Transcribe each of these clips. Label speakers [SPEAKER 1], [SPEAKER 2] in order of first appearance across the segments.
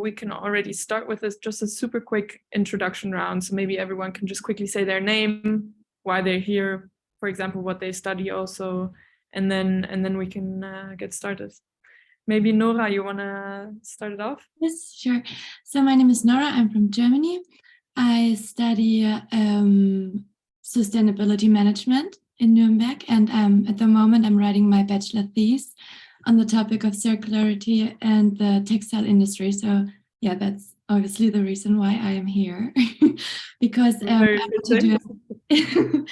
[SPEAKER 1] we can already start with this, just a super quick introduction round. So maybe everyone can just quickly say their name, why they're here, for example, what they study also, and then we can get started. Maybe Nora, you want to start it off?
[SPEAKER 2] Yes, sure. So my name is Nora. I'm from Germany. I study sustainability management in Nuremberg, and at the moment I'm writing my bachelor thesis on the topic of circularity and the textile industry. So yeah, that's obviously the reason why I am here, because I want to do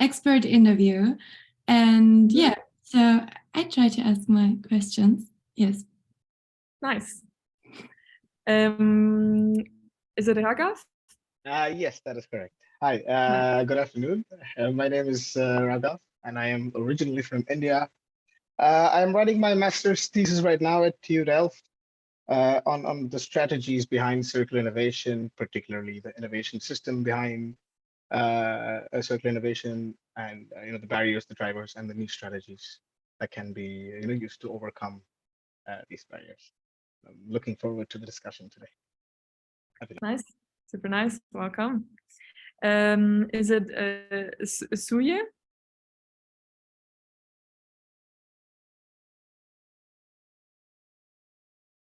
[SPEAKER 2] expert interview, and yeah, so I try to ask my questions. Yes.
[SPEAKER 1] Nice. Is it Raghav?
[SPEAKER 3] Yes, that is correct. Hi, good afternoon. My name is Raghav, and I am originally from India. I'm writing my master's thesis right now at TU Delft on the strategies behind circular innovation, particularly the innovation system behind circular innovation, and the barriers, the drivers, and the new strategies that can be used to overcome these barriers. I'm looking forward to the discussion today.
[SPEAKER 1] Nice, super nice. Welcome. Is it Suye?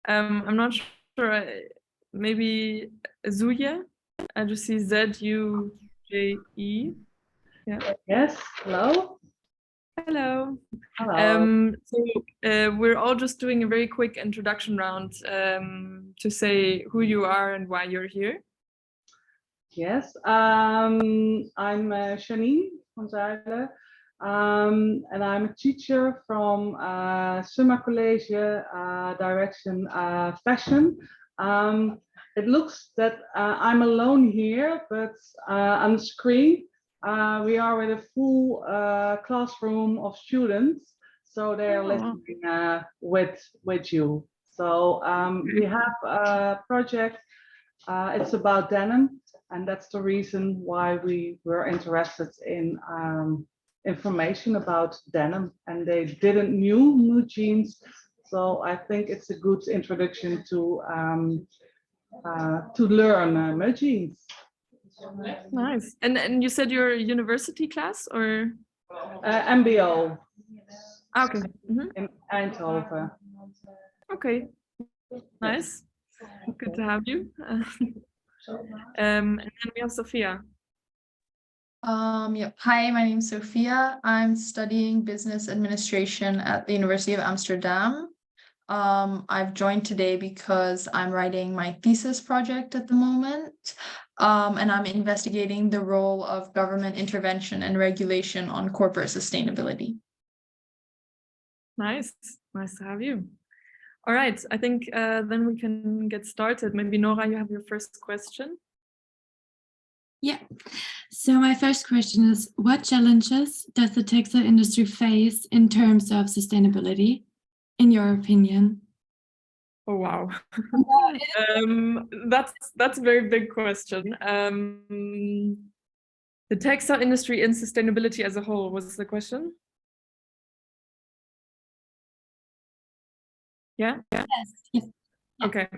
[SPEAKER 1] I'm not sure. Maybe Zuye. I just see Z-U-J-E. Yeah.
[SPEAKER 4] Yes. Hello.
[SPEAKER 1] Hello.
[SPEAKER 4] Hello.
[SPEAKER 1] So we're all just doing a very quick introduction round to say who you are and why you're here.
[SPEAKER 4] Yes. I'm Janine van Zuilen, and I'm a teacher from Summer College, direction fashion. It looks that I'm alone here, but on the screen we are with a full classroom of students, so they are listening with you. So we have a project. It's about denim, and that's the reason why we were interested in information about denim, and they didn't knew jeans, so I think it's a good introduction to learn jeans.
[SPEAKER 1] Nice. And you said you're a university class or
[SPEAKER 4] MBO.
[SPEAKER 1] Okay.
[SPEAKER 4] In Eindhoven.
[SPEAKER 1] Okay. Nice. Good to have you. And then we have Sophia.
[SPEAKER 5] Yep. Hi, my name is Sophia. I'm studying business administration at the University of Amsterdam. I've joined today because I'm writing my thesis project at the moment, and I'm investigating the role of government intervention and regulation on corporate sustainability.
[SPEAKER 1] Nice. Nice to have you. All right, I think then we can get started. Maybe Nora, you have your first question.
[SPEAKER 2] Yeah. So my first question is, what challenges does the textile industry face in terms of sustainability, in your opinion?
[SPEAKER 1] Oh, wow. That's a very big question. The textile industry and sustainability as a whole was the question? Yeah?
[SPEAKER 2] Yes.
[SPEAKER 1] Okay.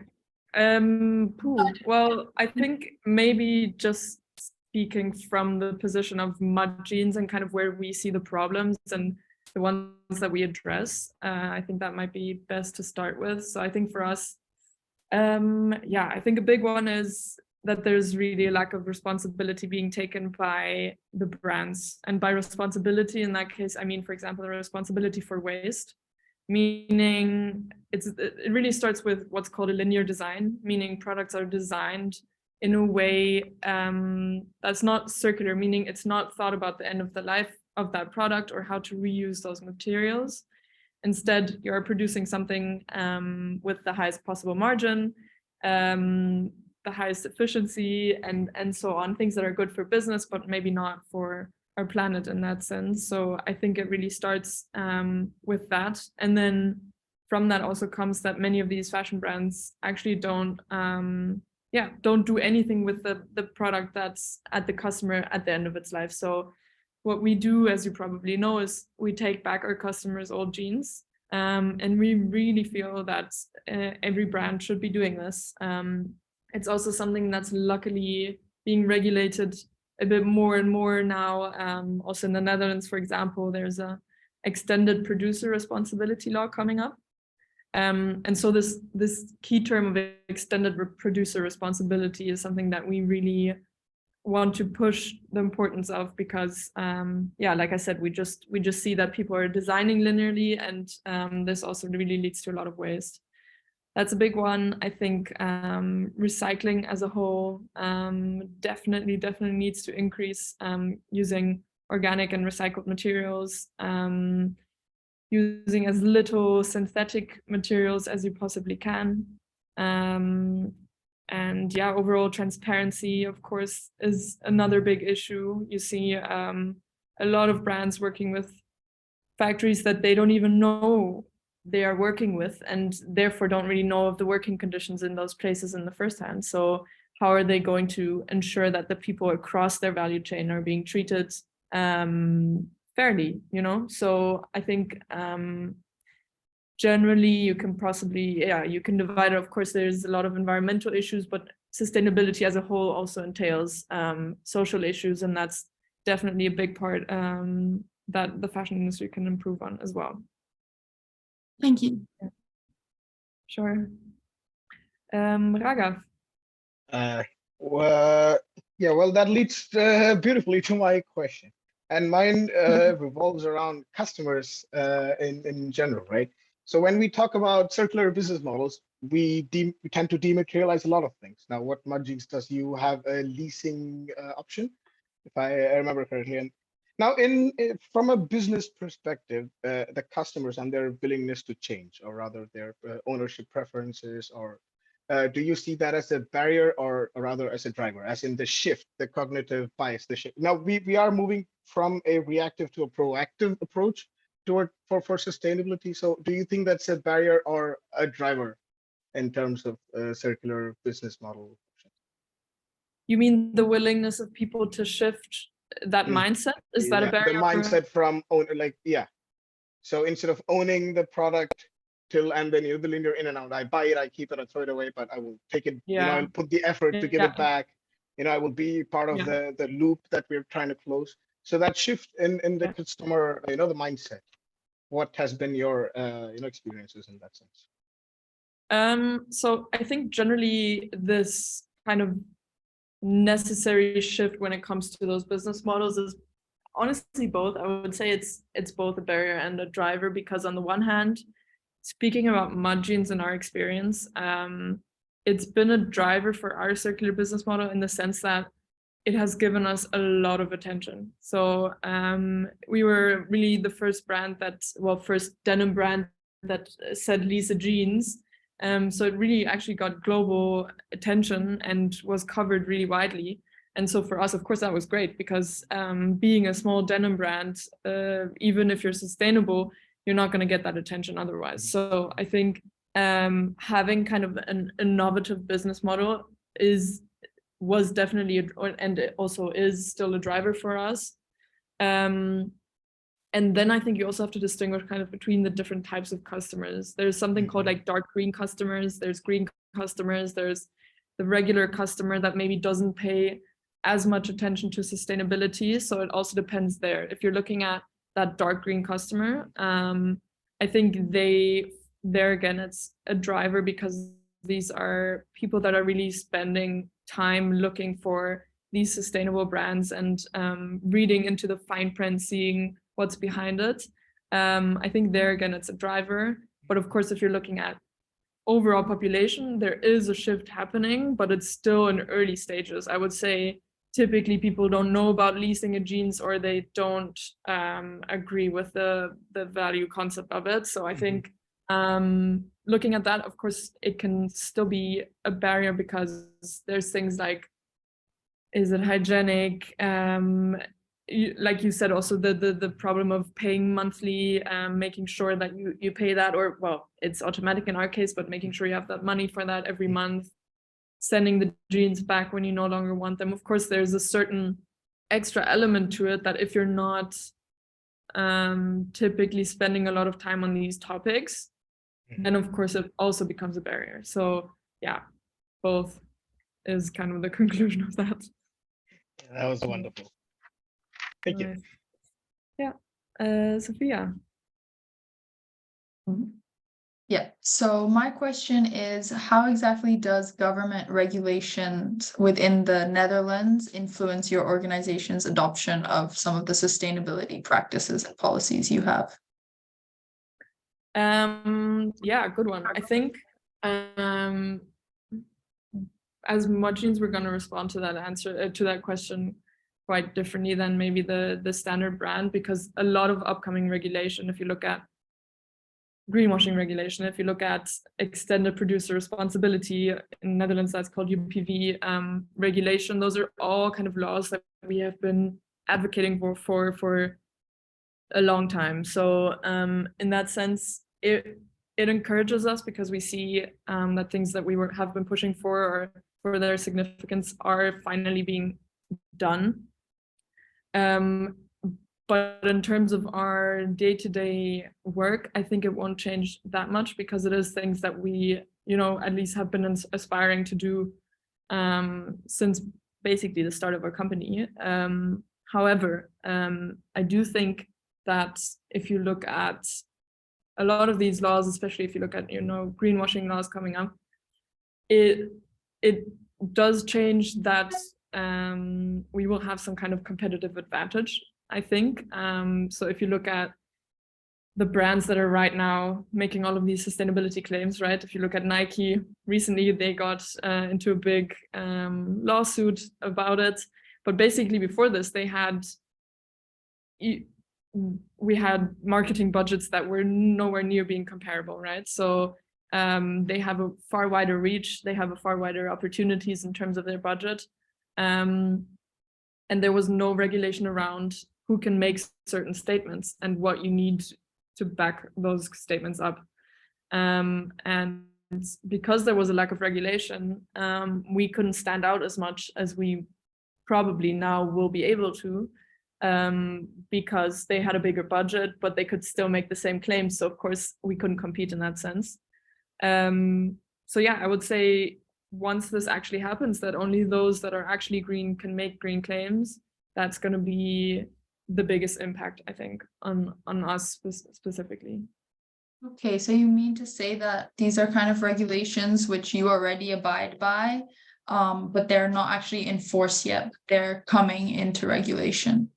[SPEAKER 1] Well, I think maybe just speaking from the position of mud jeans and kind of where we see the problems and the ones that we address, I think that might be best to start with. So I think for us, I think a big one is that there's really a lack of responsibility being taken by the brands. And by responsibility in that case, I mean, for example, the responsibility for waste, meaning it really starts with what's called a linear design, meaning products are designed in a way that's not circular, meaning it's not thought about the end of the life of that product or how to reuse those materials. Instead, you're producing something with the highest possible margin, the highest efficiency, and so on, things that are good for business, but maybe not for our planet in that sense. So I think it really starts with that. And then from that also comes that many of these fashion brands actually don't do anything with the product that's at the customer at the end of its life. So what we do, as you probably know, is we take back our customers' old jeans And we really feel that every brand should be doing this. It's also something that's luckily being regulated a bit more and more now. Also in the Netherlands, for example, there's a extended producer responsibility law coming up. And so this key term of extended producer responsibility is something that we really want to push the importance of, because yeah, like I said, we just see that people are designing linearly, and this also really leads to a lot of waste. That's a big one. I think recycling as a whole definitely needs to increase, using organic and recycled materials, using as little synthetic materials as you possibly can. And yeah, overall transparency, of course, is another big issue. You see a lot of brands working with factories that they don't even know they are working with, and therefore don't really know of the working conditions in those places in the first hand. So how are they going to ensure that the people across their value chain are being treated fairly, you know? So I think generally you can possibly, yeah, you can divide it. Of course, there's a lot of environmental issues, but sustainability as a whole also entails social issues, and that's definitely a big part that the fashion industry can improve on as well.
[SPEAKER 2] Thank you.
[SPEAKER 1] Yeah. Sure. Raghav.
[SPEAKER 3] Yeah, well, that leads beautifully to my question. And mine revolves around customers in general, right? So when we talk about circular business models, we tend to dematerialize a lot of things. Now, what Mudjeans does, you have a leasing option, if I remember correctly. And now, from a business perspective, the customers and their willingness to change, or rather their ownership preferences, or do you see that as a barrier, or rather as a driver, as in the shift, the cognitive bias, the shift? Now we are moving from a reactive to a proactive approach for sustainability. So do you think that's a barrier or a driver in terms of circular business model?
[SPEAKER 1] You mean the willingness of people to shift that mindset? Is that a barrier?
[SPEAKER 3] The mindset from owner, yeah. So instead of owning the product and then the linear in and out, I buy it, I keep it, I throw it away, but I will take it, I'll put the effort to give it back. I will be part of the loop that we're trying to close. So that shift in the customer, the mindset, what has been your experiences in that sense?
[SPEAKER 1] So I think generally this kind of necessary shift when it comes to those business models is honestly both. I would say it's both a barrier and a driver, because on the one hand, speaking about Mudjeans in our experience, it's been a driver for our circular business model in the sense that it has given us a lot of attention. So we were really the first denim brand that said Lisa jeans. So it really actually got global attention and was covered really widely. And so for us, of course, that was great, because being a small denim brand, even if you're sustainable, you're not going to get that attention otherwise. So I think having kind of an innovative business model was definitely, and it also is still a driver for us. And then I think you also have to distinguish kind of between the different types of customers. There's something called like dark green customers, there's green customers, there's the regular customer that maybe doesn't pay as much attention to sustainability. So it also depends there. If you're looking at that dark green customer, I think there again, it's a driver, because these are people that are really spending time looking for these sustainable brands and reading into the fine print, seeing what's behind it. I think there again, it's a driver. But of course, if you're looking at overall population, there is a shift happening, but it's still in early stages. I would say typically people don't know about leasing a jeans, or they don't agree with the value concept of it. So I think looking at that, of course, it can still be a barrier, because there's things like, is it hygienic? Like you said, also the problem of paying monthly, making sure that you pay that, or well, it's automatic in our case, but making sure you have that money for that every month, sending the jeans back when you no longer want them. Of course, there's a certain extra element to it that if you're not typically spending a lot of time on these topics, then of course it also becomes a barrier. So yeah, both is kind of the conclusion of that.
[SPEAKER 3] That was wonderful. Thank you.
[SPEAKER 1] Nice. Yeah, Sophia.
[SPEAKER 5] Yeah, so my question is, how exactly does government regulations within the Netherlands influence your organization's adoption of some of the sustainability practices and policies you have?
[SPEAKER 1] Yeah, good one. I think as Mudgeons, we're going to respond to that answer to that question quite differently than maybe the standard brand, because a lot of upcoming regulation, if you look at greenwashing regulation, if you look at extended producer responsibility in Netherlands, that's called UPV regulation, those are all kind of laws that we have been advocating for a long time. So in that sense, it encourages us, because we see that things that we have been pushing for or for their significance are finally being done. But in terms of our day-to-day work, I think it won't change that much, because it is things that we, at least have been aspiring to do since basically the start of our company. However, I do think that if you look at a lot of these laws, especially if you look at, greenwashing laws coming up, it does change that we will have some kind of competitive advantage, I think. So if you look at the brands that are right now making all of these sustainability claims, right? If you look at Nike, recently they got into a big lawsuit about it. But basically before this, we had marketing budgets that were nowhere near being comparable, right? So they have a far wider reach, they have a far wider opportunities in terms of their budget. And there was no regulation around who can make certain statements and what you need to back those statements up. And because there was a lack of regulation, we couldn't stand out as much as we probably now will be able to, because they had a bigger budget, but they could still make the same claims. So of course we couldn't compete in that sense. So yeah, I would say once this actually happens, that only those that are actually green can make green claims, that's going to be the biggest impact, I think, on us specifically.
[SPEAKER 5] Okay, so you mean to say that these are kind of regulations which you already abide by, but they're not actually enforced yet, they're coming into regulation?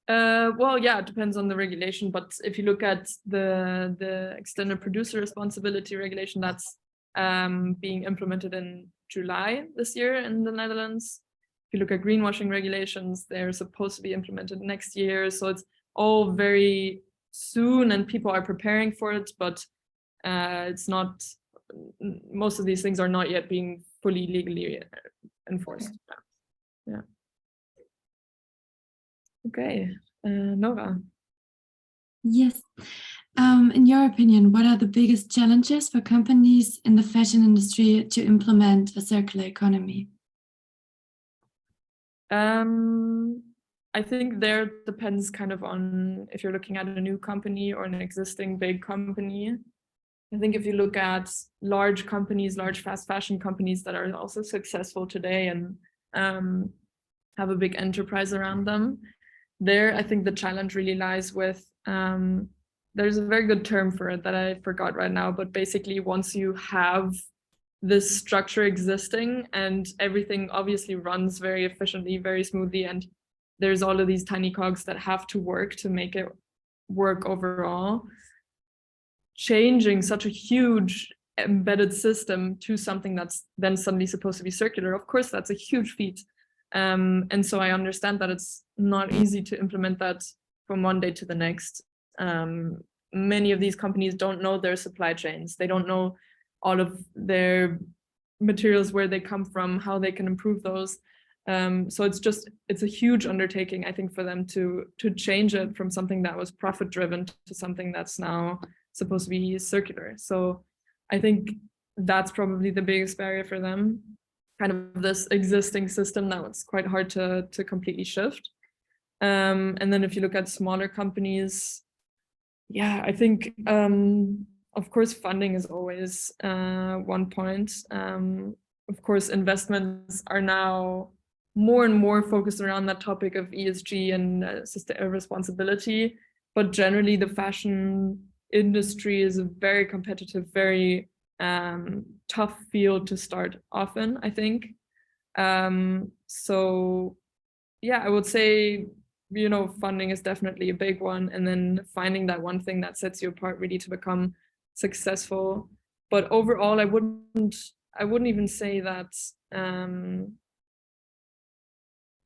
[SPEAKER 1] Well, yeah, it depends on the regulation, but if you look at the extended producer responsibility regulation, that's being implemented in July this year in the Netherlands. If you look at greenwashing regulations, they're supposed to be implemented next year. So it's all very soon and people are preparing for it, but it's not, most of these things are not yet being fully legally enforced. Okay. Yeah. Okay, Nora.
[SPEAKER 2] Yes. In your opinion, what are the biggest challenges for companies in the fashion industry to implement a circular economy?
[SPEAKER 1] I think there depends kind of on if you're looking at a new company or an existing big company. I think if you look at large companies, large fast fashion companies that are also successful today and have a big enterprise around them, there I think the challenge really lies with, there's a very good term for it that I forgot right now, but basically once you have this structure existing and everything obviously runs very efficiently, very smoothly, and there's all of these tiny cogs that have to work to make it work overall, changing such a huge embedded system to something that's then suddenly supposed to be circular, of course that's a huge feat. And so I understand that it's not easy to implement that from one day to the next. Many of these companies don't know their supply chains. They don't know all of their materials, where they come from, how they can improve those. So it's a huge undertaking, I think, for them to change it from something that was profit driven to something that's now supposed to be circular. So I think that's probably the biggest barrier for them, kind of this existing system that was quite hard to completely shift. And then if you look at smaller companies, yeah, I think, of course, funding is always one point. Of course, investments are now more and more focused around that topic of ESG and responsibility. But generally, the fashion industry is a very competitive, very tough field to start off in, I think. So yeah, I would say, you know, funding is definitely a big one, and then finding that one thing that sets you apart really to become successful. But overall, I wouldn't even say that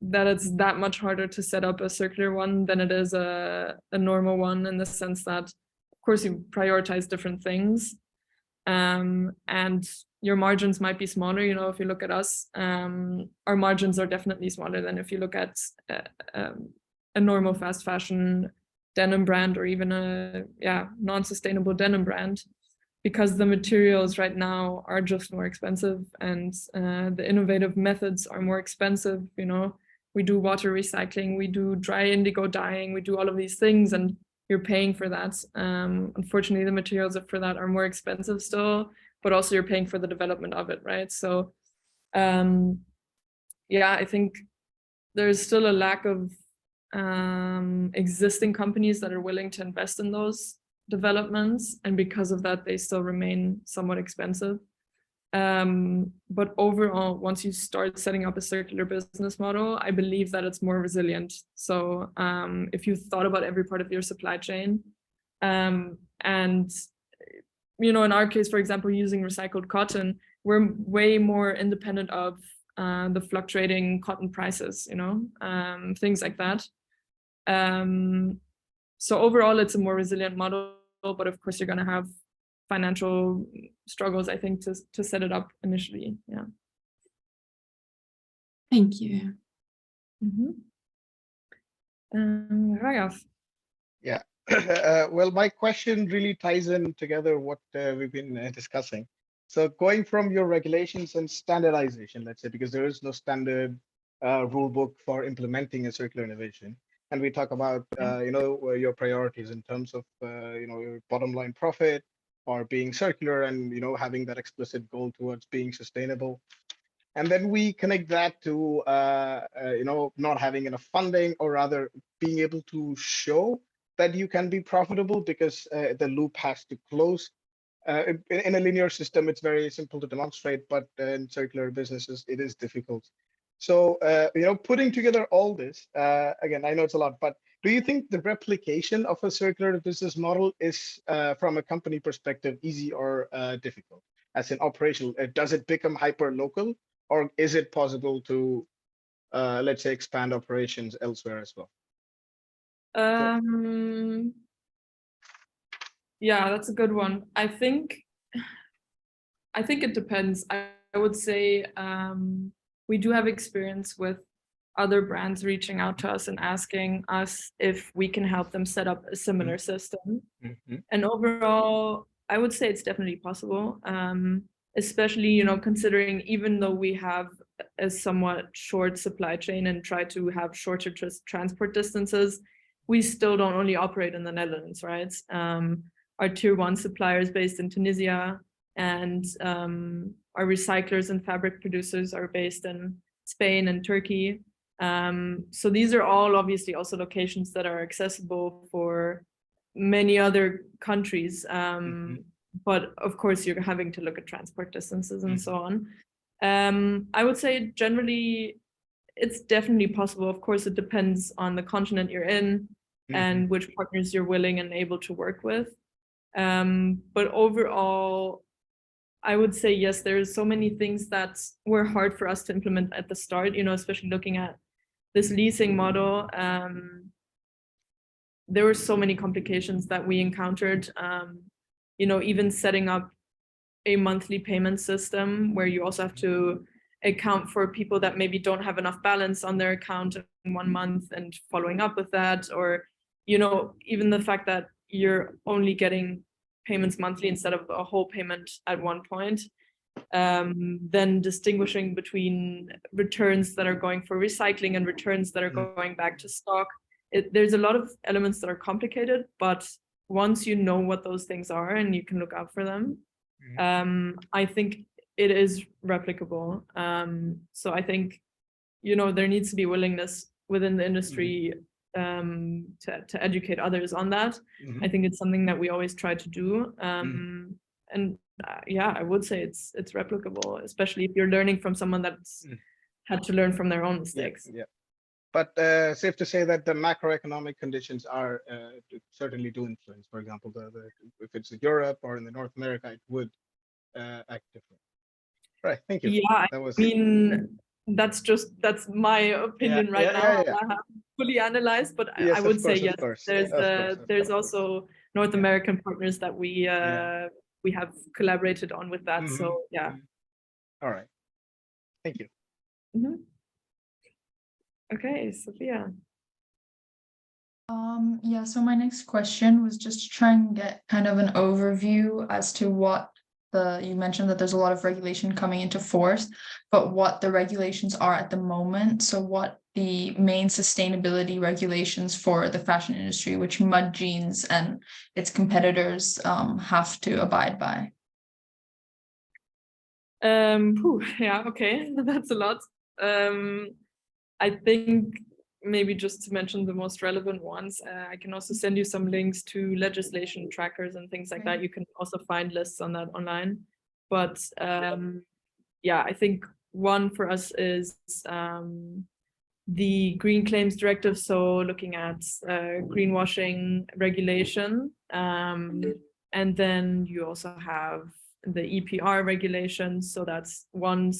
[SPEAKER 1] that it's that much harder to set up a circular one than it is a normal one, in the sense that, of course, you prioritize different things, and your margins might be smaller. You know, if you look at us, our margins are definitely smaller than if you look at a normal fast fashion denim brand, or even a non-sustainable denim brand, because the materials right now are just more expensive, and the innovative methods are more expensive. You know, we do water recycling, we do dry indigo dyeing, we do all of these things, and you're paying for that. Unfortunately, the materials for that are more expensive still, but also you're paying for the development of it, right? So yeah, I think there's still a lack of existing companies that are willing to invest in those developments, and because of that, they still remain somewhat expensive. But overall, once you start setting up a circular business model, I believe that it's more resilient. So if you thought about every part of your supply chain, and you know, in our case, for example, using recycled cotton, we're way more independent of the fluctuating cotton prices, you know, things like that. So overall, it's a more resilient model, but of course, you're going to have financial struggles, I think, to set it up initially. Yeah.
[SPEAKER 2] Thank you.
[SPEAKER 1] Raghav.
[SPEAKER 3] Yeah. Well, my question really ties in together what we've been discussing. So going from your regulations and standardization, let's say, because there is no standard rule book for implementing a circular innovation. And we talk about, you know, your priorities in terms of, you know, your bottom line profit, or being circular, and, you know, having that explicit goal towards being sustainable. And then we connect that to, you know, not having enough funding, or rather being able to show that you can be profitable, because the loop has to close. In a linear system, it's very simple to demonstrate, but in circular businesses, it is difficult. So, you know, putting together all this, again, I know it's a lot, but do you think the replication of a circular business model is, from a company perspective, easy or difficult? As in operational, does it become hyper local, or is it possible to, let's say, expand operations elsewhere as well?
[SPEAKER 1] Yeah, that's a good one. I think it depends. I would say we do have experience with other brands reaching out to us and asking us if we can help them set up a similar system. And overall, I would say it's definitely possible, especially, you know, considering even though we have a somewhat short supply chain and try to have shorter transport distances, we still don't only operate in the Netherlands, right? Our tier 1 suppliers based in Tunisia, and our recyclers and fabric producers are based in Spain and Turkey. So these are all obviously also locations that are accessible for many other countries. But of course, you're having to look at transport distances and so on. I would say generally, it's definitely possible. Of course, it depends on the continent you're in and which partners you're willing and able to work with. But overall, I would say, yes, there's so many things that were hard for us to implement at the start, you know, especially looking at this leasing model. There were so many complications that we encountered, you know, even setting up a monthly payment system where you also have to account for people that maybe don't have enough balance on their account in 1 month and following up with that, or, you know, even the fact that you're only getting payments monthly instead of a whole payment at one point. Then distinguishing between returns that are going for recycling and returns that are going back to stock. there's a lot of elements that are complicated, but once you know what those things are and you can look out for them, I think it is replicable. So I think, there needs to be willingness within the industry to educate others on that. I think it's something that we always try to do. And yeah, I would say it's replicable, especially if you're learning from someone that's had to learn from their own mistakes.
[SPEAKER 3] Yeah. But safe to say that the macroeconomic conditions are certainly do influence. For example, if it's in Europe or in the North America, it would act different. Right. Thank you.
[SPEAKER 1] Yeah, I mean, that's my opinion right now.
[SPEAKER 3] Yeah.
[SPEAKER 1] I haven't fully analyzed, but
[SPEAKER 3] Yes,
[SPEAKER 1] I would
[SPEAKER 3] of course,
[SPEAKER 1] say yes.
[SPEAKER 3] of course,
[SPEAKER 1] There's also North American partners that we have collaborated on with that. So yeah.
[SPEAKER 3] All right. Thank you.
[SPEAKER 1] Okay, Sophia.
[SPEAKER 5] Yeah, so my next question was just to try and get kind of an overview as to what you mentioned that there's a lot of regulation coming into force, but what the regulations are at the moment. So what the main sustainability regulations for the fashion industry, which Mud Jeans and its competitors have to abide by.
[SPEAKER 1] Yeah, okay, that's a lot. I think maybe just to mention the most relevant ones, I can also send you some links to legislation trackers and things like that. You can also find lists on that online. But yeah, I think one for us is the Green Claims Directive. So looking at greenwashing regulation. And then you also have the EPR regulations. So that's one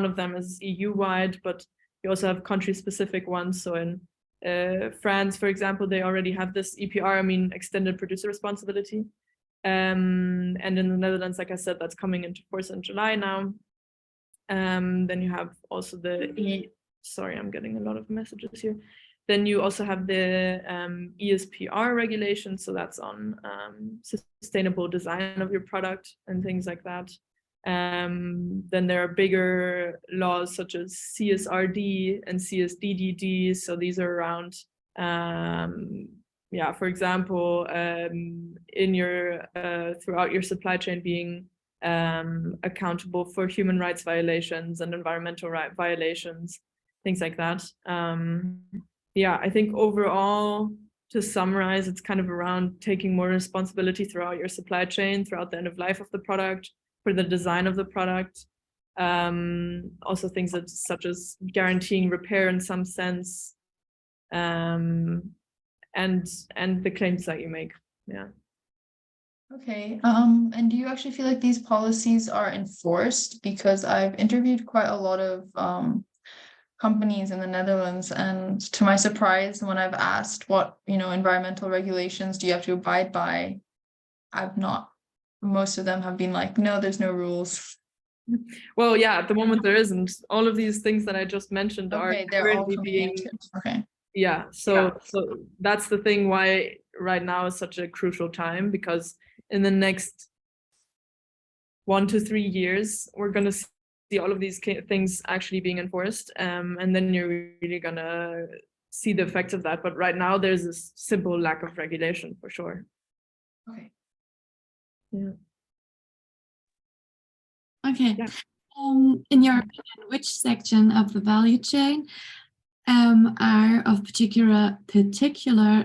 [SPEAKER 1] of them is EU-wide, but you also have country-specific ones. So in France, for example, they already have this EPR, extended producer responsibility. And in the Netherlands, like I said, that's coming into force in July now. Then you have also sorry, I'm getting a lot of messages here. Then you also have the ESPR regulation. So that's on sustainable design of your product and things like that. Then there are bigger laws such as CSRD and CSDDD. So these are around, for example, in your throughout your supply chain being accountable for human rights violations and environmental right violations, things like that. I think overall, to summarize, it's kind of around taking more responsibility throughout your supply chain, throughout the end of life of the product, for the design of the product. Also things such as guaranteeing repair in some sense, and the claims that you make. Yeah.
[SPEAKER 5] Okay. And do you actually feel like these policies are enforced? Because I've interviewed quite a lot of companies in the Netherlands, and to my surprise, when I've asked what environmental regulations do you have to abide by, most of them have been like, no, there's no rules.
[SPEAKER 1] Well, yeah, at the moment there isn't. All of these things that I just mentioned are currently being.
[SPEAKER 5] Okay.
[SPEAKER 1] Yeah, so that's the thing why right now is such a crucial time, because in the next 1 to 3 years, we're going to see all of these things actually being enforced. And then you're really going to see the effects of that. But right now there's this simple lack of regulation for sure.
[SPEAKER 5] Okay.
[SPEAKER 1] Yeah.
[SPEAKER 2] Okay.
[SPEAKER 1] Yeah.
[SPEAKER 2] In your opinion, which section of the value chain are of particular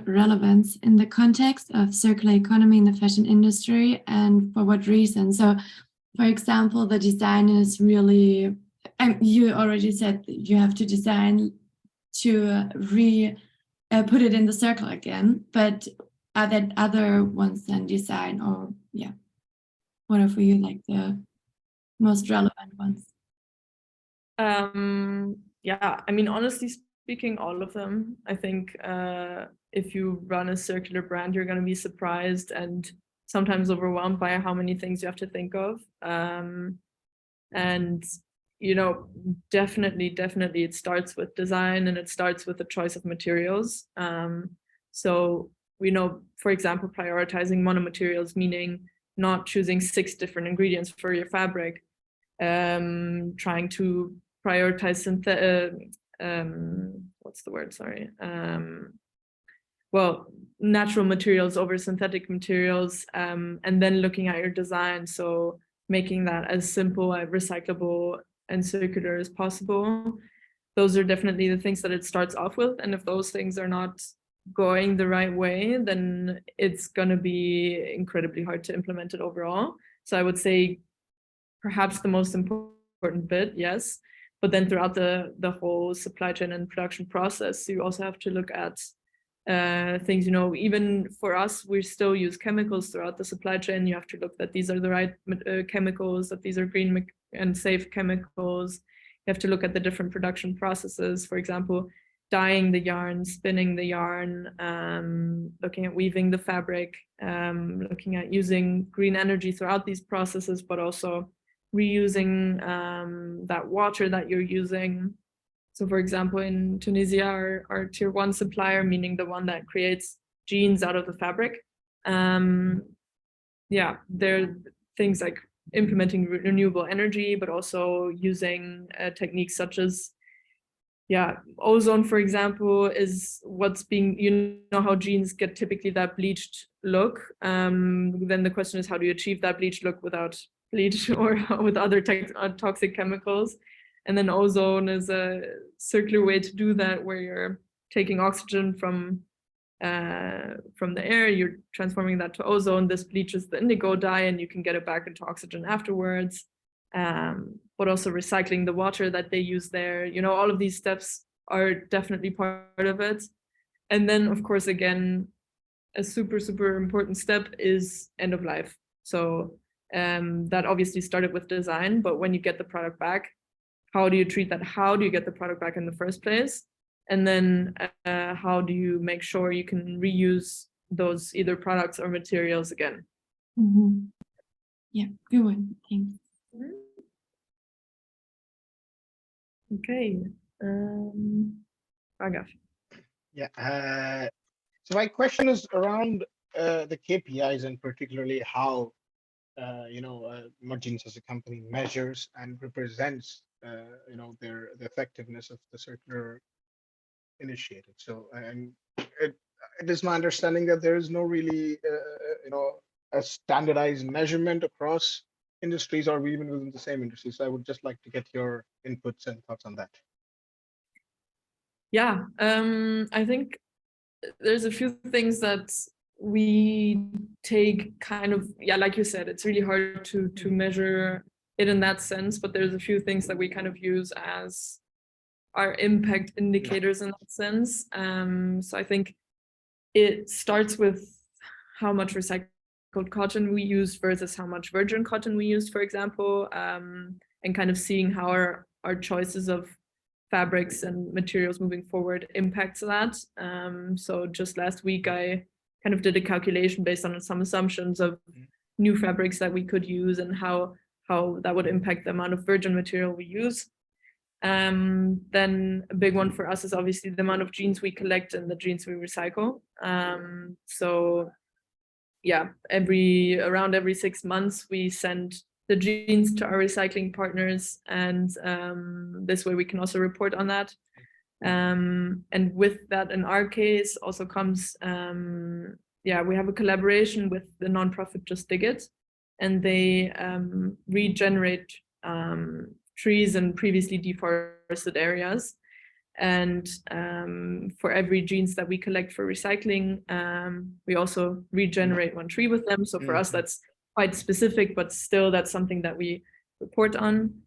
[SPEAKER 2] relevance in the context of circular economy in the fashion industry, and for what reason? So, for example, the design is really, you already said you have to design to put it in the circle again, but are there other ones than design, or what are for you like the most relevant ones?
[SPEAKER 1] Honestly speaking, all of them. I think if you run a circular brand, you're going to be surprised and sometimes overwhelmed by how many things you have to think of. And definitely it starts with design, and it starts with the choice of materials. So we know, for example, prioritizing monomaterials, meaning not choosing 6 different ingredients for your fabric, trying to prioritize well, natural materials over synthetic materials, and then looking at your design. So making that as simple, recyclable and circular as possible. Those are definitely the things that it starts off with. And if those things are not going the right way, then it's going to be incredibly hard to implement it overall. So I would say perhaps the most important bit, yes. But then throughout the whole supply chain and production process, you also have to look at things, even for us, we still use chemicals throughout the supply chain. You have to look that these are the right chemicals, that these are green and safe chemicals. You have to look at the different production processes, for example, dyeing the yarn, spinning the yarn, looking at weaving the fabric, looking at using green energy throughout these processes, but also reusing that water that you're using. So for example, in Tunisia, our tier 1 supplier, meaning the one that creates jeans out of the fabric, there are things like implementing renewable energy, but also using techniques such as, ozone, for example, is what's being, how jeans get typically that bleached look. Then the question is, how do you achieve that bleached look without bleach or with other toxic chemicals? And then ozone is a circular way to do that, where you're taking oxygen from the air, you're transforming that to ozone. This bleaches the indigo dye and you can get it back into oxygen afterwards. But also recycling the water that they use there. All of these steps are definitely part of it. And then, of course, again, a super, super important step is end of life. So that obviously started with design, but when you get the product back, how do you treat that? How do you get the product back in the first place? And then how do you make sure you can reuse those either products or materials again?
[SPEAKER 2] Mm-hmm. Yeah, good one. Thanks.
[SPEAKER 1] Okay. Raghav.
[SPEAKER 3] Yeah. So my question is around the KPIs and particularly how Mudgeons as a company measures and represents the effectiveness of the circular initiative. So, and it is my understanding that there is no really a standardized measurement across industries or even within the same industry. So I would just like to get your inputs and thoughts on that.
[SPEAKER 1] Yeah, I think there's a few things that we take kind of, like you said, it's really hard to measure it in that sense, but there's a few things that we kind of use as our impact indicators in that sense. So I think it starts with how much recycled cotton we use versus how much virgin cotton we use, for example, and kind of seeing how our choices of fabrics and materials moving forward impacts that. So just last week, I kind of did a calculation based on some assumptions of new fabrics that we could use and how that would impact the amount of virgin material we use. Then a big one for us is obviously the amount of jeans we collect and the jeans we recycle. So yeah, around every 6 months, we send the jeans to our recycling partners, and this way we can also report on that. And with that, in our case, also comes, we have a collaboration with the nonprofit Just Dig It, and they regenerate trees in previously deforested areas. And for every jeans that we collect for recycling, we also regenerate one tree with them. So for us, that's quite specific, but still that's something that we report on.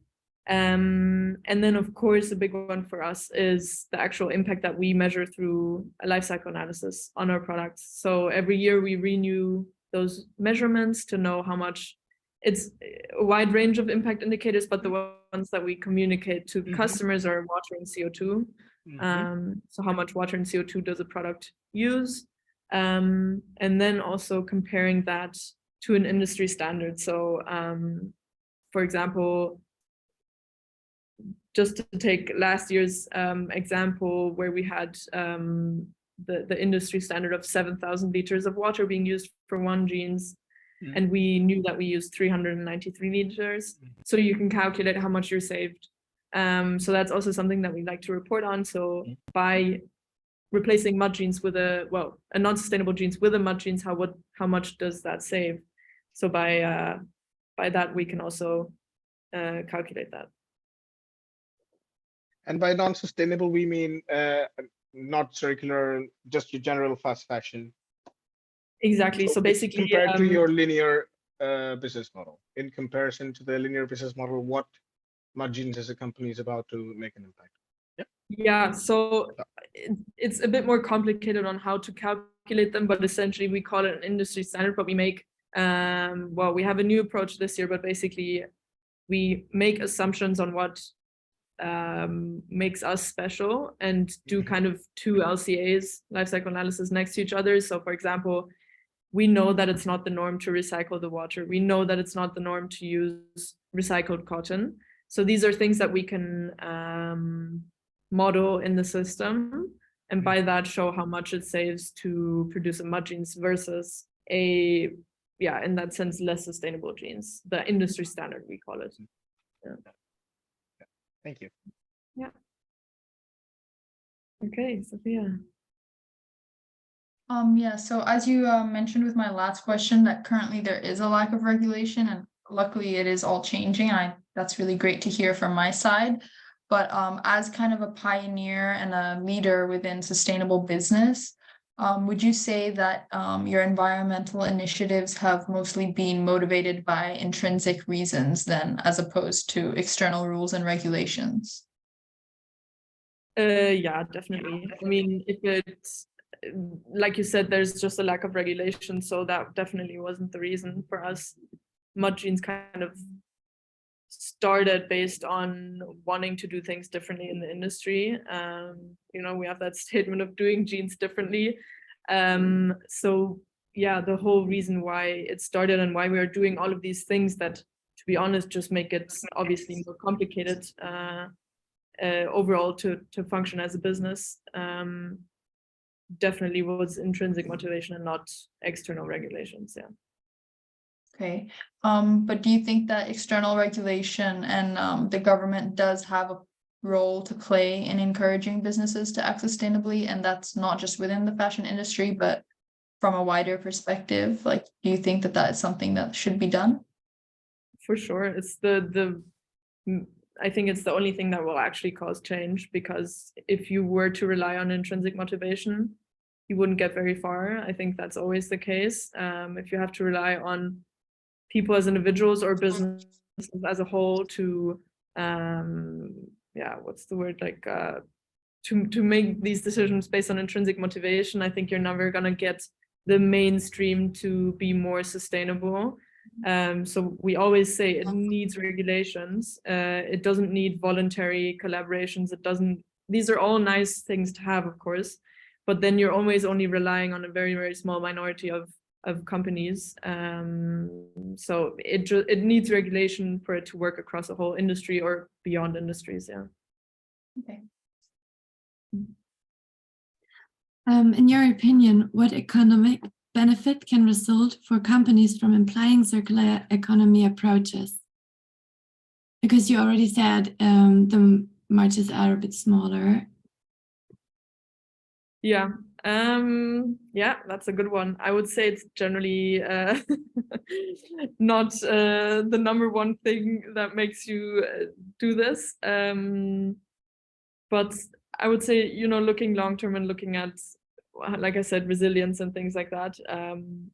[SPEAKER 1] And then of course, a big one for us is the actual impact that we measure through a life cycle analysis on our products. So every year we renew those measurements to know how much. It's a wide range of impact indicators, but the ones that we communicate to customers are water and CO2. So how much water and CO2 does a product use? And then also comparing that to an industry standard. So for example, just to take last year's example, where we had the industry standard of 7,000 liters of water being used for one jeans. And we knew that we used 393 liters. So you can calculate how much you're saved. So that's also something that we like to report on. So by replacing mud jeans with a non-sustainable jeans with a mud jeans, how much does that save? So by that we can also calculate that.
[SPEAKER 3] And by non-sustainable, we mean not circular, just your general fast fashion.
[SPEAKER 1] Exactly. So basically,
[SPEAKER 3] compared to your linear business model, in comparison to the linear business model, what mud jeans as a company is about to make an impact?
[SPEAKER 1] Yeah, so it's a bit more complicated on how to calculate them, but essentially we call it an industry standard. But we make we have a new approach this year, but basically we make assumptions on what makes us special and do kind of two LCAs, life cycle analysis, next to each other. So for example, we know that it's not the norm to recycle the water. We know that it's not the norm to use recycled cotton. So these are things that we can model in the system, and by that show how much it saves to produce a mud jeans versus a, in that sense, less sustainable jeans, the industry standard, we call it. Yeah.
[SPEAKER 3] Thank you.
[SPEAKER 1] Yeah. Okay, Sophia.
[SPEAKER 5] Yeah, so as you mentioned with my last question, that currently there is a lack of regulation, and luckily it is all changing. That's really great to hear from my side. But as kind of a pioneer and a leader within sustainable business, would you say that your environmental initiatives have mostly been motivated by intrinsic reasons then, as opposed to external rules and regulations?
[SPEAKER 1] Yeah, definitely. I mean, if it's like you said, there's just a lack of regulation, so that definitely wasn't the reason for us. Mud jeans kind of started based on wanting to do things differently in the industry. We have that statement of doing jeans differently. So yeah, the whole reason why it started and why we are doing all of these things that, to be honest, just make it obviously more complicated overall to function as a business, definitely was intrinsic motivation and not external regulations. Yeah.
[SPEAKER 5] Okay, but do you think that external regulation and the government does have a role to play in encouraging businesses to act sustainably, and that's not just within the fashion industry, but from a wider perspective? Like, do you think that that is something that should be done?
[SPEAKER 1] For sure, it's I think it's the only thing that will actually cause change, because if you were to rely on intrinsic motivation, you wouldn't get very far. I think that's always the case. If you have to rely on people as individuals or businesses as a whole to what's the word, like to make these decisions based on intrinsic motivation, I think you're never going to get the mainstream to be more sustainable. So we always say it needs regulations. It doesn't need voluntary collaborations. These are all nice things to have, of course, but then you're always only relying on a very, very small minority of companies. So it needs regulation for it to work across the whole industry or beyond industries. Yeah.
[SPEAKER 5] Okay.
[SPEAKER 2] In your opinion, what economic benefit can result for companies from implying circular economy approaches? Because you already said the marches are a bit smaller.
[SPEAKER 1] Yeah. That's a good one. I would say it's generally not the number one thing that makes you do this. But I would say, looking long term and looking at, like I said, resilience and things like that. In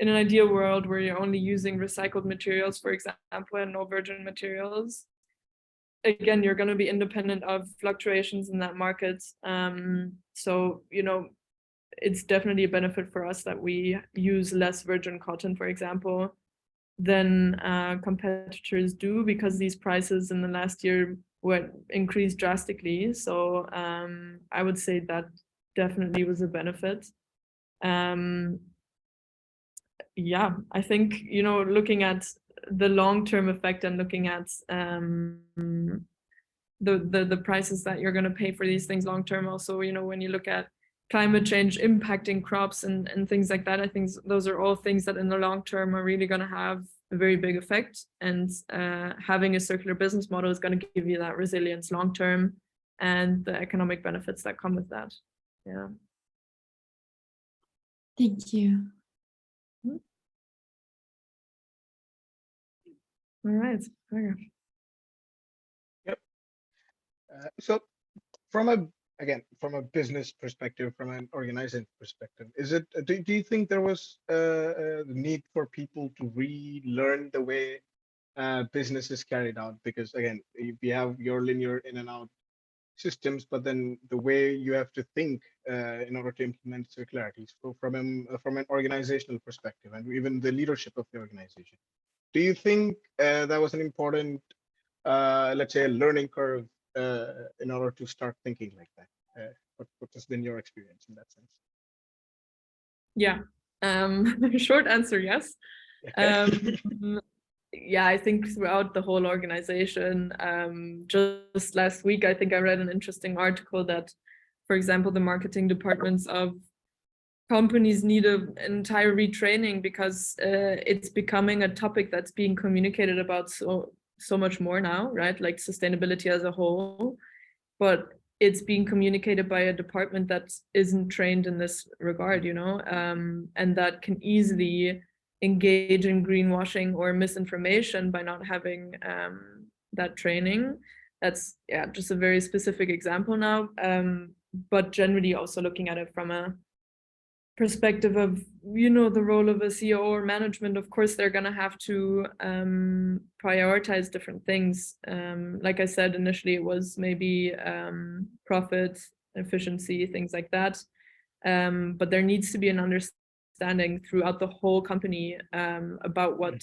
[SPEAKER 1] an ideal world where you're only using recycled materials, for example, and no virgin materials, again, you're going to be independent of fluctuations in that market. So, it's definitely a benefit for us that we use less virgin cotton, for example, than competitors do, because these prices in the last year were increased drastically. So I would say that definitely was a benefit. I think, looking at the long-term effect and looking at the prices that you're going to pay for these things long-term, also, when you look at climate change impacting crops and things like that, I think those are all things that in the long term are really going to have a very big effect. And having a circular business model is going to give you that resilience long term, and the economic benefits that come with that. Yeah.
[SPEAKER 2] Thank you.
[SPEAKER 1] All right.
[SPEAKER 3] So from a business perspective, from an organizing perspective, do you think there was the need for people to relearn the way business is carried out? Because again, we have your linear in and out systems, but then the way you have to think in order to implement circularity. So from an organizational perspective, and even the leadership of the organization, do you think that was an important, let's say, a learning curve in order to start thinking like that? What has been your experience in that sense?
[SPEAKER 1] Yeah. Short answer, yes.
[SPEAKER 3] Okay.
[SPEAKER 1] Yeah, I think throughout the whole organization, just last week, I think I read an interesting article that, for example, the marketing departments of companies need an entire retraining because it's becoming a topic that's being communicated about so much more now, right? Like sustainability as a whole, but it's being communicated by a department that isn't trained in this regard, you know, and that can easily engage in greenwashing or misinformation by not having that training. That's just a very specific example now, but generally also looking at it from a perspective of, you know, the role of a CEO or management. Of course, they're going to have to prioritize different things. Like I said, initially it was maybe profit, efficiency, things like that. But there needs to be an understanding throughout the whole company about what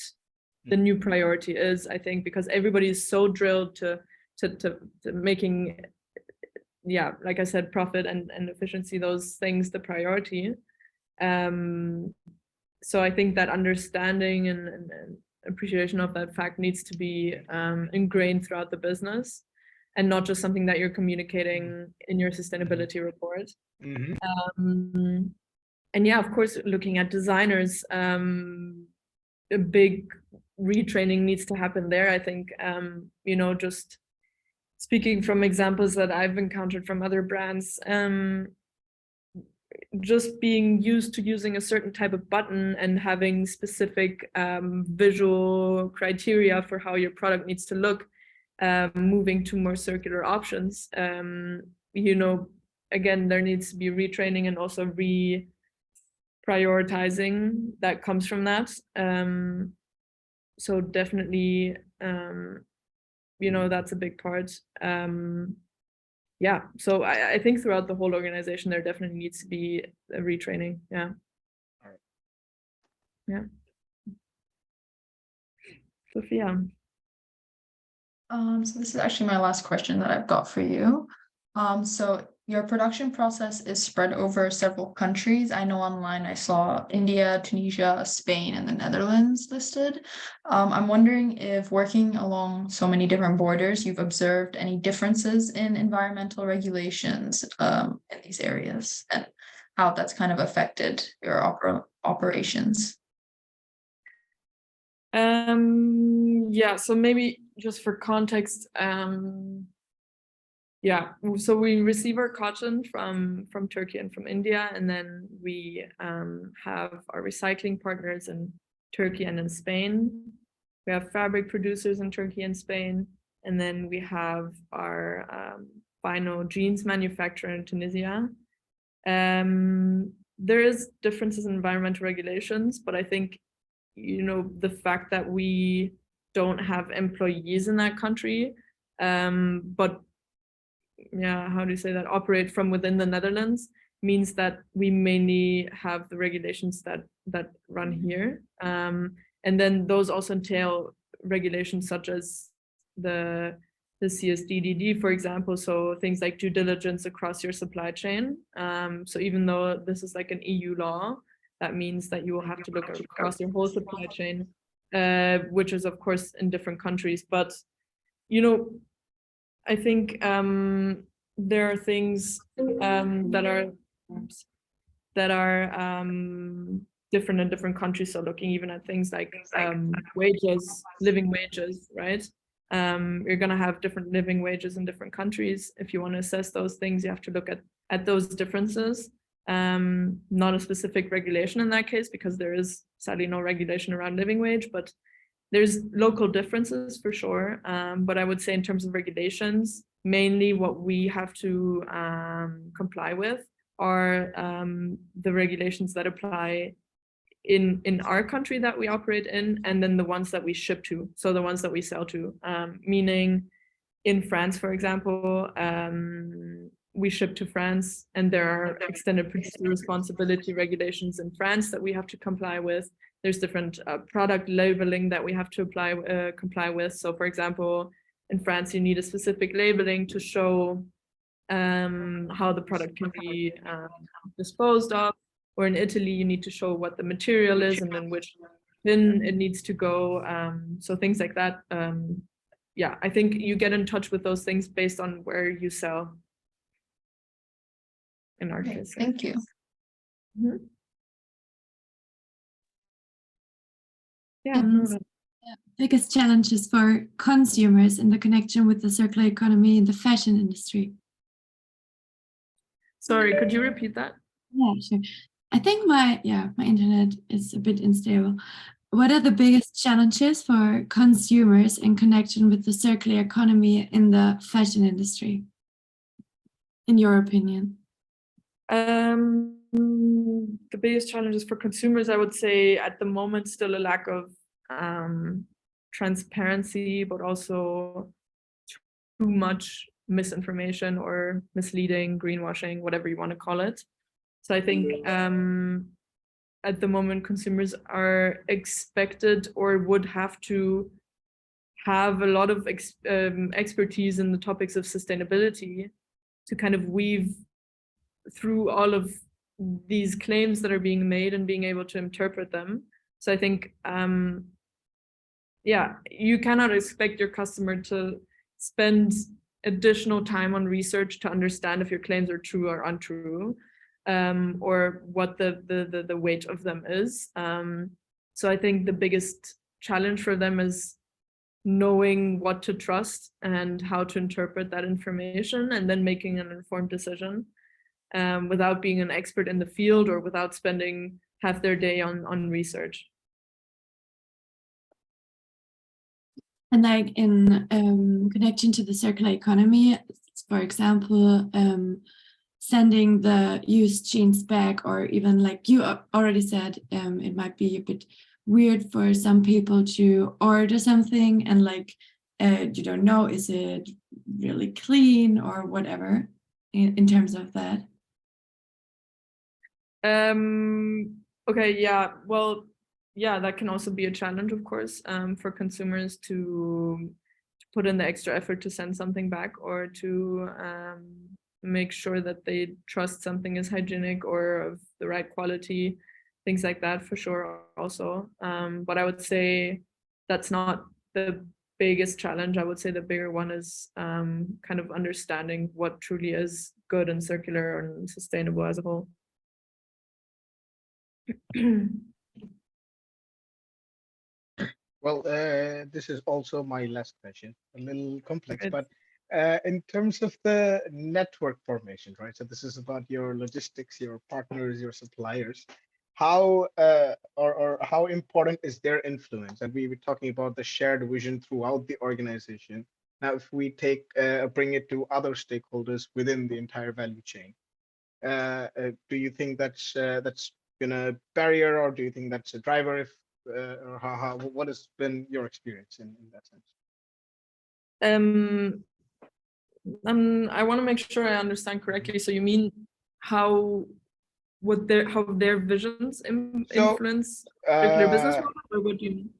[SPEAKER 1] the new priority is, I think, because everybody is so drilled to making, yeah, like I said, profit and efficiency, those things, the priority. So I think that understanding and appreciation of that fact needs to be ingrained throughout the business, and not just something that you're communicating in your sustainability report. And yeah, of course, looking at designers, a big retraining needs to happen there. I think, you know, just speaking from examples that I've encountered from other brands, just being used to using a certain type of button and having specific visual criteria for how your product needs to look, moving to more circular options, you know, again, there needs to be retraining and also prioritizing that comes from that. So definitely, you know, that's a big part. Yeah, so I think throughout the whole organization, there definitely needs to be a retraining. Yeah.
[SPEAKER 3] All right.
[SPEAKER 1] Yeah. Sophia.
[SPEAKER 5] So this is actually my last question that I've got for you. So your production process is spread over several countries. I know online I saw India, Tunisia, Spain, and the Netherlands listed. I'm wondering if working along so many different borders, you've observed any differences in environmental regulations in these areas, and how that's kind of affected your operations.
[SPEAKER 1] Yeah, so maybe just for context, yeah, so we receive our cotton from Turkey and from India, and then we have our recycling partners in Turkey and in Spain. We have fabric producers in Turkey and Spain, and then we have our final jeans manufacturer in Tunisia. There is differences in environmental regulations, but I think, you know, the fact that we don't have employees in that country, but yeah, how do you say that, operate from within the Netherlands, means that we mainly have the regulations that run here. And then those also entail regulations such as the CSDDD, for example, so things like due diligence across your supply chain. So even though this is like an EU law, that means that you will have to look across your whole supply chain, which is of course in different countries. But, you know, I think there are things that are different in different countries. So looking even at things like wages, living wages, right? You're going to have different living wages in different countries. If you want to assess those things, you have to look at those differences. Not a specific regulation in that case, because there is sadly no regulation around living wage, but there's local differences for sure. But I would say in terms of regulations, mainly what we have to comply with are the regulations that apply in our country that we operate in, and then the ones that we ship to, so the ones that we sell to, meaning in France, for example, we ship to France, and there are extended producer responsibility regulations in France that we have to comply with. There's different product labeling that we have to comply with. So for example, in France, you need a specific labeling to show how the product can be disposed of. Or in Italy, you need to show what the material is and then which bin it needs to go. So things like that. Yeah, I think you get in touch with those things based on where you sell. In our case.
[SPEAKER 5] Thank you.
[SPEAKER 1] Mm-hmm.
[SPEAKER 2] And biggest challenges for consumers in the connection with the circular economy in the fashion industry.
[SPEAKER 1] Sorry, could you repeat that?
[SPEAKER 2] Yeah, sure. I think my internet is a bit unstable. What are the biggest challenges for consumers in connection with the circular economy in the fashion industry, in your opinion?
[SPEAKER 1] The biggest challenges for consumers, I would say at the moment, still a lack of transparency, but also too much misinformation or misleading, greenwashing, whatever you want to call it. So I think at the moment, consumers are expected or would have to have a lot of expertise in the topics of sustainability to kind of weave through all of these claims that are being made and being able to interpret them. So I think, yeah, you cannot expect your customer to spend additional time on research to understand if your claims are true or untrue, or what the weight of them is. So I think the biggest challenge for them is knowing what to trust and how to interpret that information, and then making an informed decision without being an expert in the field or without spending half their day on research.
[SPEAKER 2] And like in connection to the circular economy, for example, sending the used jeans back, or even like you already said, it might be a bit weird for some people to order something and like you don't know, is it really clean or whatever in terms of that.
[SPEAKER 1] Okay, yeah, well, yeah, that can also be a challenge, of course, for consumers to put in the extra effort to send something back, or to make sure that they trust something is hygienic or of the right quality, things like that for sure also. But I would say that's not the biggest challenge. I would say the bigger one is kind of understanding what truly is good and circular and sustainable as a whole.
[SPEAKER 3] Well, this is also my last question, a little complex, but in terms of the network formation, right? So this is about your logistics, your partners, your suppliers. How or how important is their influence? And we were talking about the shared vision throughout the organization. Now, if we take bring it to other stakeholders within the entire value chain, do you think that's been a barrier, or do you think that's a driver? If or what has been your experience in that sense?
[SPEAKER 1] I want to make sure I understand correctly. So you mean how their visions influence their business model, or what do you mean?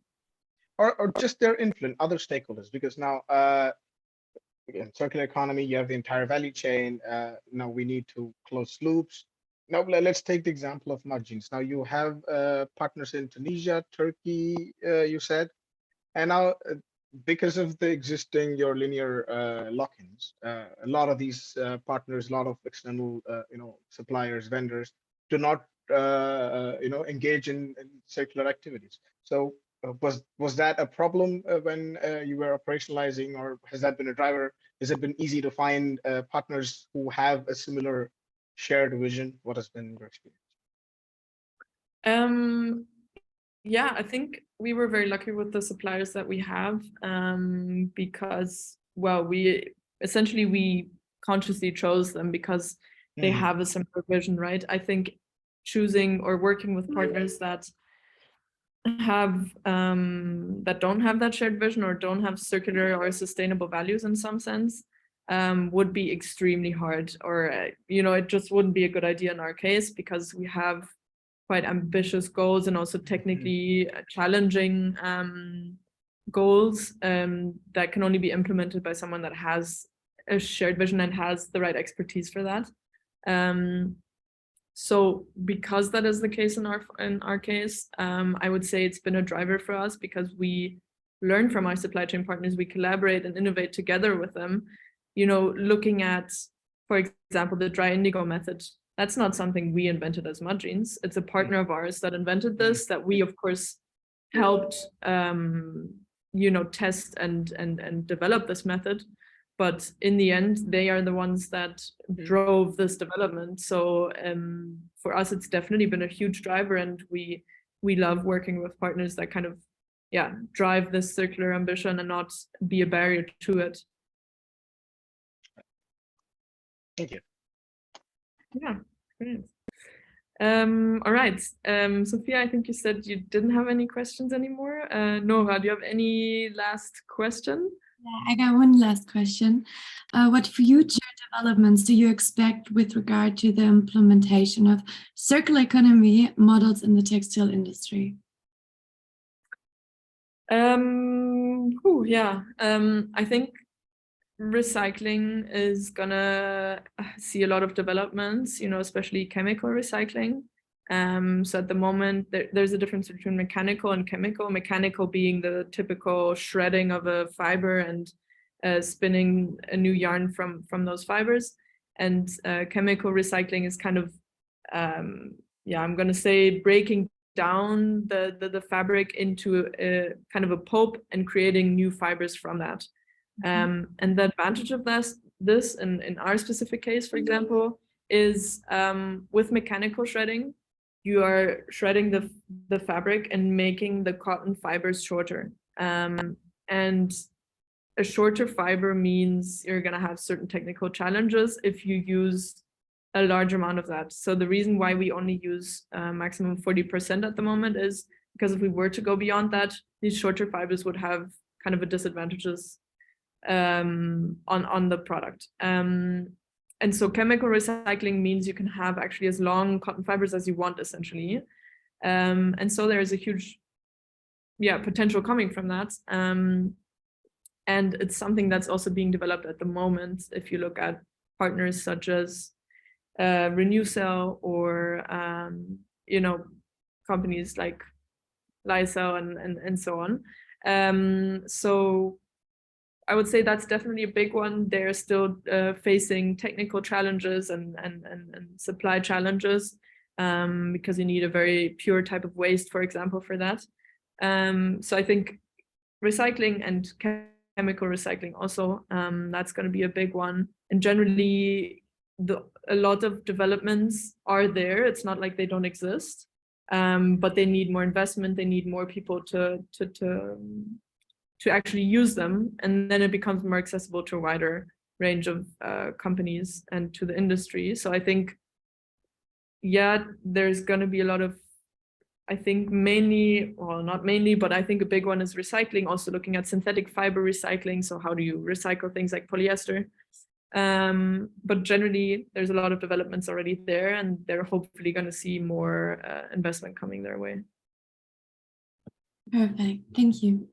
[SPEAKER 3] Or just their influence, other stakeholders, because now again, circular economy, you have the entire value chain. Now we need to close loops. Now let's take the example of mud jeans. Now you have partners in Tunisia, Turkey, you said, and now because of the existing your linear lock-ins, a lot of these partners, a lot of external suppliers, vendors do not engage in circular activities. So was that a problem when you were operationalizing, or has that been a driver? Has it been easy to find partners who have a similar shared vision? What has been your experience?
[SPEAKER 1] Yeah, I think we were very lucky with the suppliers that we have, because, well, we consciously chose them because they have a similar vision, right? I think choosing or working with partners that have that don't have that shared vision or don't have circular or sustainable values in some sense would be extremely hard, or it just wouldn't be a good idea in our case, because we have quite ambitious goals and also technically challenging goals that can only be implemented by someone that has a shared vision and has the right expertise for that. So because that is the case in our case, I would say it's been a driver for us, because we learn from our supply chain partners, we collaborate and innovate together with them. Looking at, for example, the dry indigo method. That's not something we invented as Mudgeons. It's a partner of ours that invented this, that we of course helped test and develop this method. But in the end, they are the ones that drove this development. So for us, it's definitely been a huge driver, and we love working with partners that kind of drive this circular ambition and not be a barrier to it.
[SPEAKER 3] Thank you.
[SPEAKER 1] Yeah, great. All right, Sophia, I think you said you didn't have any questions anymore. Nora, do you have any last question?
[SPEAKER 2] Yeah, I got one last question. What future developments do you expect with regard to the implementation of circular economy models in the textile industry?
[SPEAKER 1] I think recycling is gonna see a lot of developments, especially chemical recycling. So at the moment, there's a difference between mechanical and chemical. Mechanical being the typical shredding of a fiber and spinning a new yarn from those fibers. And chemical recycling is kind of, I'm gonna say breaking down the fabric into a kind of a pulp and creating new fibers from that. And the advantage of this in our specific case, for example, is with mechanical shredding, you are shredding the fabric and making the cotton fibers shorter. And a shorter fiber means you're going to have certain technical challenges if you use a large amount of that. So the reason why we only use maximum 40% at the moment is because if we were to go beyond that, these shorter fibers would have kind of a disadvantages on the product. And so chemical recycling means you can have actually as long cotton fibers as you want, essentially. And so there is a huge potential coming from that. And it's something that's also being developed at the moment. If you look at partners such as RenewCell or companies like Lysel and so on. So I would say that's definitely a big one. They're still facing technical challenges and supply challenges because you need a very pure type of waste, for example, for that. So I think recycling and chemical recycling also, that's going to be a big one. And generally, a lot of developments are there. It's not like they don't exist, but they need more investment. They need more people to actually use them, and then it becomes more accessible to a wider range of companies and to the industry. So I think, there's going to be a lot of, I think mainly, well, not mainly, but I think a big one is recycling, also looking at synthetic fiber recycling. So how do you recycle things like polyester? But generally, there's a lot of developments already there, and they're hopefully going to see more investment coming their way.
[SPEAKER 2] Perfect. Thank you.